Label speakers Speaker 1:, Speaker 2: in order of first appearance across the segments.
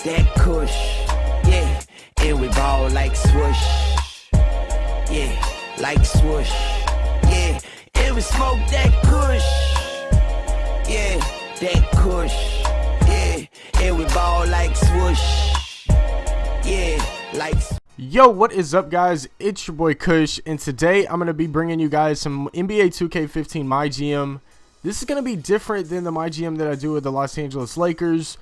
Speaker 1: that kush, yeah, and we ball like swoosh, yeah, like swoosh, yeah, and we smoke that kush, yeah, that kush, yeah, and we ball like swoosh, yeah, like.
Speaker 2: Yo, what is up, guys? It's your boy Kush, and today I'm going to be bringing you guys some NBA 2K15 MyGM. This is going to be different than the MyGM that I do with the Los Angeles Lakers.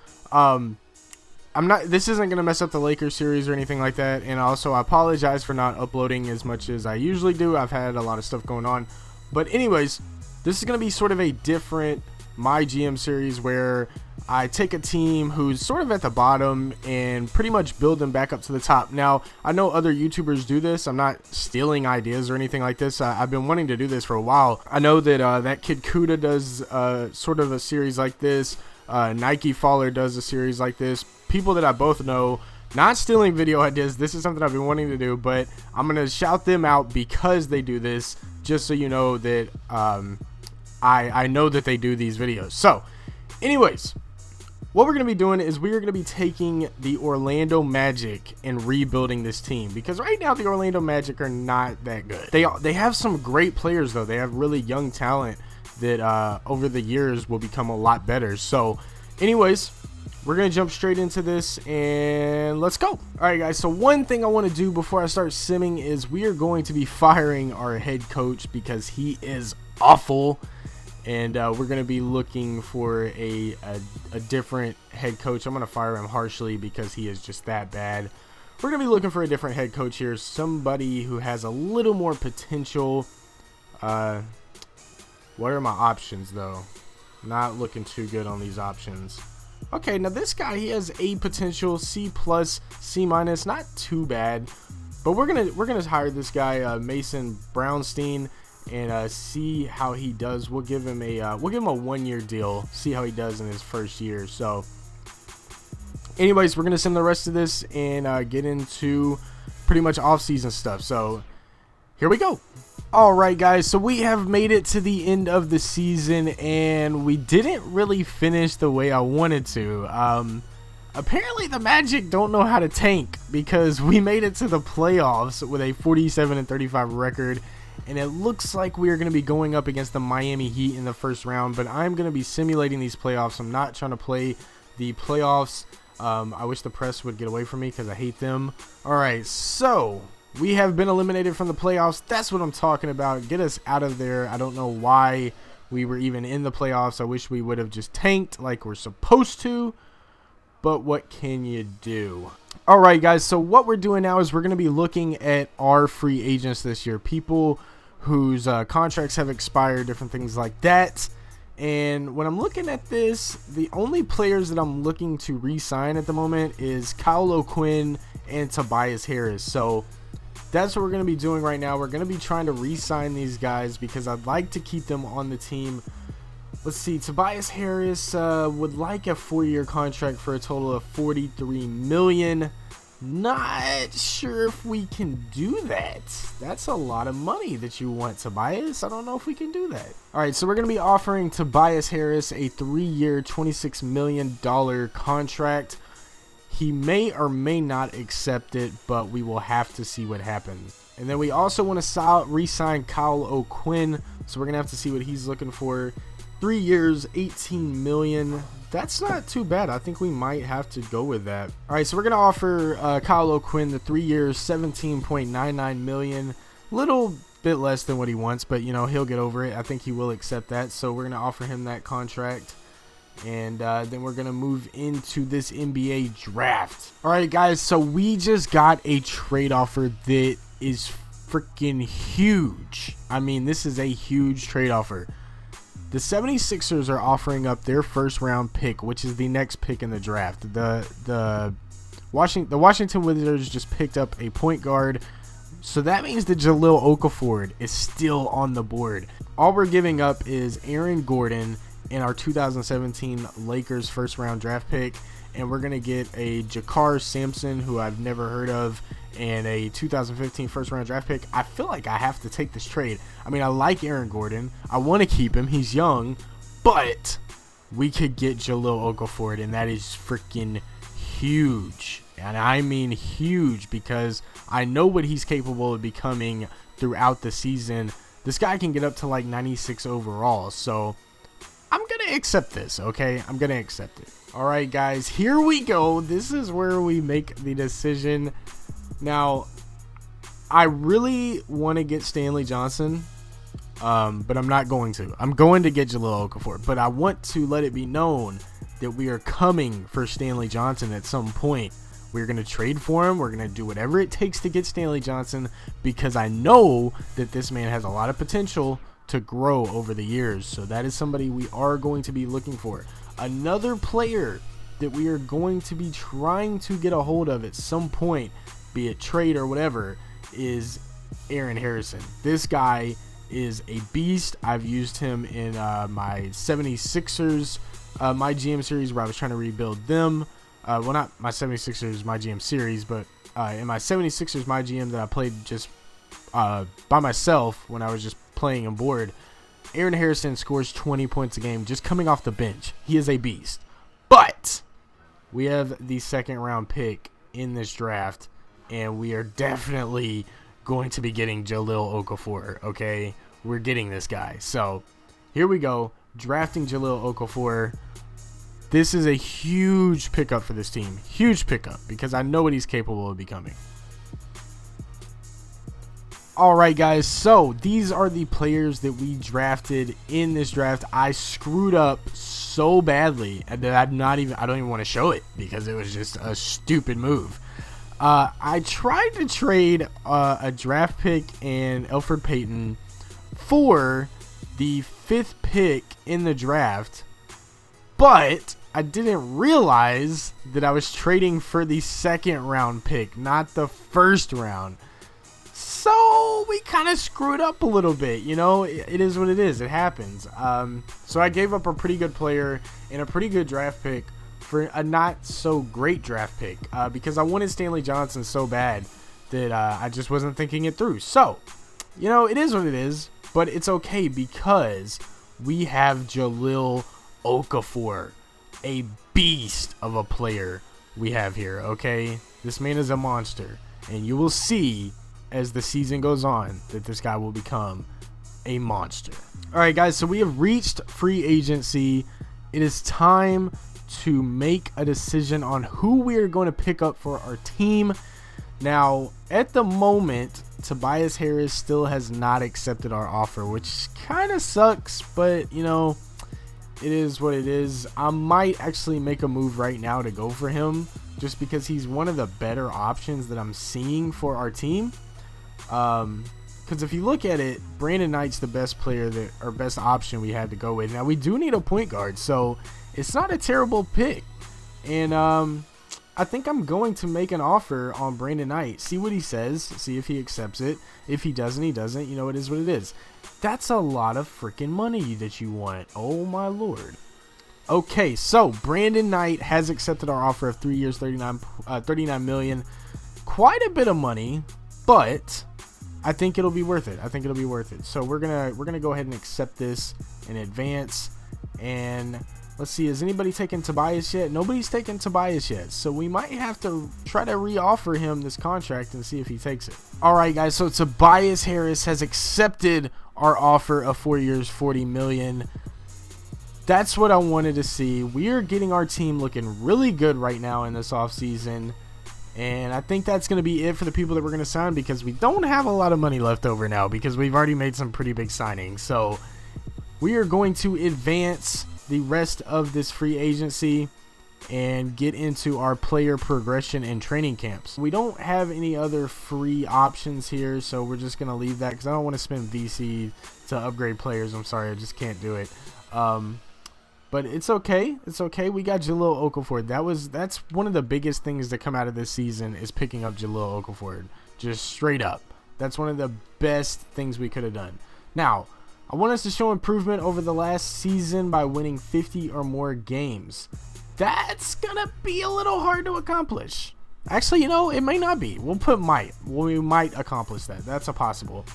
Speaker 2: This isn't going to mess up the Lakers series or anything like that, and also I apologize for not uploading as much as I usually do. I've had a lot of stuff going on. But anyways, this is going to be sort of a different MyGM series where I take a team who's sort of at the bottom and pretty much build them back up to the top. Now, I know other YouTubers do this. I'm not stealing ideas or anything like this. I've been wanting to do this for a while. I know that that kid Kuda does sort of a series like this. Nike Faller does a series like this. People that I both know. Not stealing video ideas. This is something I've been wanting to do, but I'm going to shout them out because they do this, just so you know that I know that they do these videos. So, anyways, what we're going to be doing is we are going to be taking the Orlando Magic and rebuilding this team, because right now the Orlando Magic are not that good. They have some great players, though. They have really young talent that over the years will become a lot better. So anyways, we're going to jump straight into this and let's go. All right, guys. So one thing I want to do before I start simming is we are going to be firing our head coach because he is awful. And we're going to be looking for a different head coach. I'm going to fire him harshly because he is just that bad. We're going to be looking for a different head coach here. Somebody who has a little more potential. What are my options, though? Not looking too good on these options. Okay, now this guy, he has A potential, C+, C-, not too bad. But we're gonna hire this guy, Mason Brownstein, and see how he does. We'll give him a 1-year deal. See how he does in his first year. So, anyways, we're gonna send the rest of this and get into pretty much off-season stuff. So, here we go. All right, guys. So we have made it to the end of the season, and we didn't really finish the way I wanted to. Apparently, the Magic don't know how to tank, because we made it to the playoffs with a 47-35 record. And it looks like we are going to be going up against the Miami Heat in the first round. But I'm going to be simulating these playoffs. I'm not trying to play the playoffs. I wish the press would get away from me because I hate them. All right, so we have been eliminated from the playoffs. That's what I'm talking about. Get us out of there. I don't know why we were even in the playoffs. I wish we would have just tanked like we're supposed to. But what can you do? All right, guys. So what we're doing now is we're going to be looking at our free agents this year. People whose contracts have expired, different things like that. And when I'm looking at this, the only players that I'm looking to re-sign at the moment is Kyle O'Quinn and Tobias Harris. So that's what we're going to be doing right now. We're going to be trying to re-sign these guys because I'd like to keep them on the team. Let's see. Tobias Harris would like a 4-year contract for a total of $43 million. Not sure if we can do that. That's a lot of money that you want, Tobias. I don't know if we can do that. All right, so we're going to be offering Tobias Harris a 3-year, $26 million contract. He may or may not accept it, but we will have to see what happens. And then we also want to re-sign Kyle O'Quinn, so we're going to have to see what he's looking for. 3 years, $18 million. That's not too bad. I think we might have to go with that. All right, so we're going to offer Kyle O'Quinn the 3 years, $17.99 million. Little bit less than what he wants, but, you know, he'll get over it. I think he will accept that. So we're going to offer him that contract. And then we're going to move into this NBA draft. All right, guys, so we just got a trade offer that is freaking huge. I mean, this is a huge trade offer. The 76ers are offering up their first round pick, which is the next pick in the draft. The Washington Wizards just picked up a point guard. So that means that Jahlil Okafor is still on the board. All we're giving up is Aaron Gordon and our 2017 Lakers first round draft pick. And we're going to get a Jakar Sampson, who I've never heard of, and a 2015 first round draft pick. I feel like I have to take this trade. I mean, I like Aaron Gordon. I want to keep him. He's young. But we could get Jahlil Okafor, and that is freaking huge. And I mean huge, because I know what he's capable of becoming throughout the season. This guy can get up to like 96 overall. So I'm going to accept this, okay? I'm going to accept it. All right, guys, here we go. This is where we make the decision. Now, I really want to get Stanley Johnson, but I'm not going to. I'm going to get Jahlil Okafor, but I want to let it be known that we are coming for Stanley Johnson at some point. We're going to trade for him. We're going to do whatever it takes to get Stanley Johnson, because I know that this man has a lot of potential to grow over the years. So that is somebody we are going to be looking for. Another player that we are going to be trying to get a hold of at some point, be it trade or whatever, is Aaron Harrison. This guy is a beast. I've used him in my 76ers MyGM series, where I was trying to rebuild them. Well, not my 76ers MyGM series, but in my 76ers MyGM that I played just by myself when I was just playing on board, Aaron Harrison scores 20 points a game just coming off the bench. He is a beast. But we have the second round pick in this draft, and we are definitely going to be getting Jahlil Okafor, okay? We're getting this guy. So here we go, drafting Jahlil Okafor. This is a huge pickup for this team. Huge pickup, because I know what he's capable of becoming. Alright, guys, so these are the players that we drafted in this draft. I screwed up so badly that I don't even want to show it, because it was just a stupid move. I tried to trade a draft pick and Elfrid Payton for the 5th pick in the draft, but I didn't realize that I was trading for the 2nd round pick, not the 1st round. So we kind of screwed up a little bit, you know. It is what it is. It happens. So I gave up a pretty good player and a pretty good draft pick for a not so great draft pick, because I wanted Stanley Johnson so bad that I just wasn't thinking it through. So, you know, it is what it is, but it's okay, because we have Jahlil Okafor, a beast of a player we have here, okay? This man is a monster, and you will see as the season goes on that this guy will become a monster. All right, guys, so we have reached free agency. It is time to make a decision on who we are going to pick up for our team. Now, at the moment, Tobias Harris still has not accepted our offer, which kind of sucks, but, you know, it is what it is. I might actually make a move right now to go for him, just because he's one of the better options that I'm seeing for our team. Because if you look at it, Brandon Knight's the best player or best option we had to go with. Now, we do need a point guard, so it's not a terrible pick. And I think I'm going to make an offer on Brandon Knight. See what he says. See if he accepts it. If he doesn't, he doesn't. You know, it is what it is. That's a lot of freaking money that you want. Oh, my Lord. Okay, so Brandon Knight has accepted our offer of 3 years, $39 million. Quite a bit of money, but I think it'll be worth it. I think it'll be worth it. So we're gonna go ahead and accept this in advance. And let's see, has anybody taken Tobias yet? Nobody's taken Tobias yet. So we might have to try to re-offer him this contract and see if he takes it. All right, guys. So Tobias Harris has accepted our offer of 4 years, $40 million. That's what I wanted to see. We are getting our team looking really good right now in this offseason. And I think that's going to be it for the people that we're going to sign, because we don't have a lot of money left over now, because we've already made some pretty big signings. So we are going to advance the rest of this free agency and get into our player progression and training camps. We don't have any other free options here, so we're just going to leave that, because I don't want to spend VC to upgrade players. I'm sorry, I just can't do it. But it's okay. It's okay. We got Jahlil Okafor. That's one of the biggest things to come out of this season, is picking up Jahlil Okafor. Just straight up. That's one of the best things we could have done. Now, I want us to show improvement over the last season by winning 50 or more games. That's going to be a little hard to accomplish. Actually, you know, it may not be. We'll put might. We might accomplish that. That's a possible.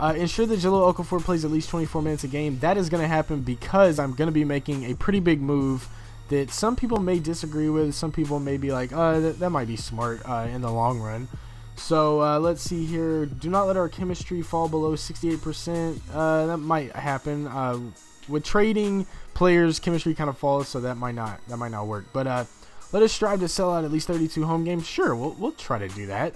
Speaker 2: Ensure that Jahlil Okafor plays at least 24 minutes a game. That is going to happen because I'm going to be making a pretty big move that some people may disagree with. Some people may be like, that might be smart in the long run. So let's see here. Do not let our chemistry fall below 68%. That might happen. With trading players, chemistry kind of falls, so that might not work. But let us strive to sell out at least 32 home games. Sure, we'll try to do that.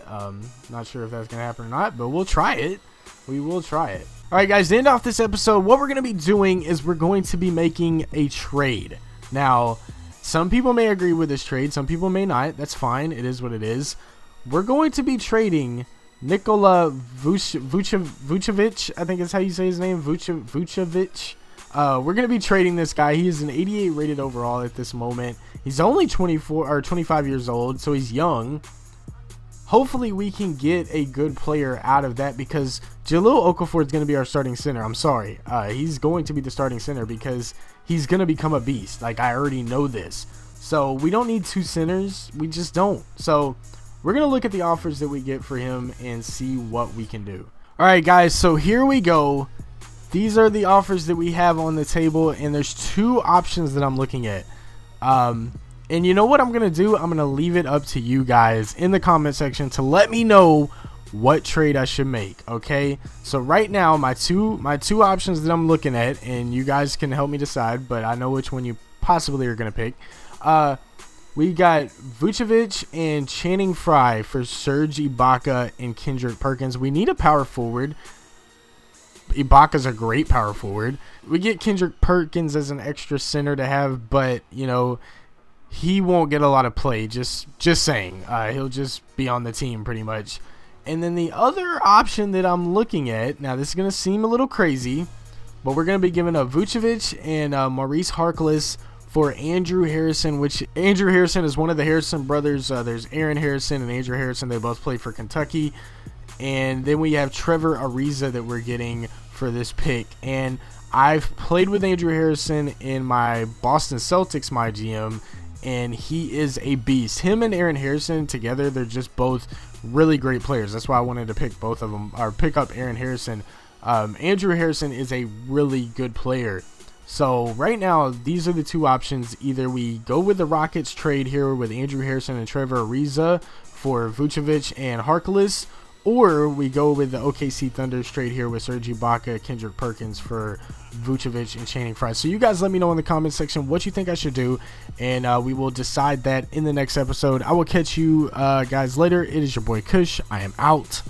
Speaker 2: Not sure if that's gonna happen or not, but we'll try it. We will try it. All right, guys. To end off this episode, what we're gonna be doing is we're going to be making a trade. Now, some people may agree with this trade. Some people may not. That's fine. It is what it is. We're going to be trading Nikola Vucevic. I think is how you say his name. Vucevic. We're going to be trading this guy. He is an 88 rated overall at this moment. He's only 24 or 25 years old, so he's young. Hopefully we can get a good player out of that, because Jahlil Okafor is going to be our starting center. I'm sorry. He's going to be the starting center because he's going to become a beast. Like, I already know this. So we don't need two centers. We just don't. So we're going to look at the offers that we get for him and see what we can do. All right, guys. So here we go. These are the offers that we have on the table, and there's two options that I'm looking at. And you know what I'm going to do? I'm going to leave it up to you guys in the comment section to let me know what trade I should make, okay? So right now, my two options that I'm looking at, and you guys can help me decide, but I know which one you possibly are going to pick. We got Vucevic and Channing Frye for Serge Ibaka and Kendrick Perkins. We need a power forward. Ibaka's a great power forward. We get Kendrick Perkins as an extra center to have, but, you know, he won't get a lot of play. Just saying. He'll just be on the team pretty much. And then the other option that I'm looking at, now this is going to seem a little crazy, but we're going to be giving up Vucevic and Maurice Harkless for Andrew Harrison, which Andrew Harrison is one of the Harrison brothers. There's Aaron Harrison and Andrew Harrison. They both play for Kentucky. And then we have Trevor Ariza that we're getting for this pick. And I've played with Andrew Harrison in my Boston Celtics MyGM, and he is a beast. Him and Aaron Harrison together, they're just both really great players. That's why I wanted to pick both of them, or pick up Aaron Harrison. Andrew Harrison is a really good player. So right now, these are the two options. Either we go with the Rockets trade here with Andrew Harrison and Trevor Ariza for Vucevic and Harkless, or we go with the OKC Thunder trade here with Serge Ibaka, Kendrick Perkins for Vucevic and Channing Frye. So you guys let me know in the comment section what you think I should do, and we will decide that in the next episode. I will catch you guys later. It is your boy Kush. I am out.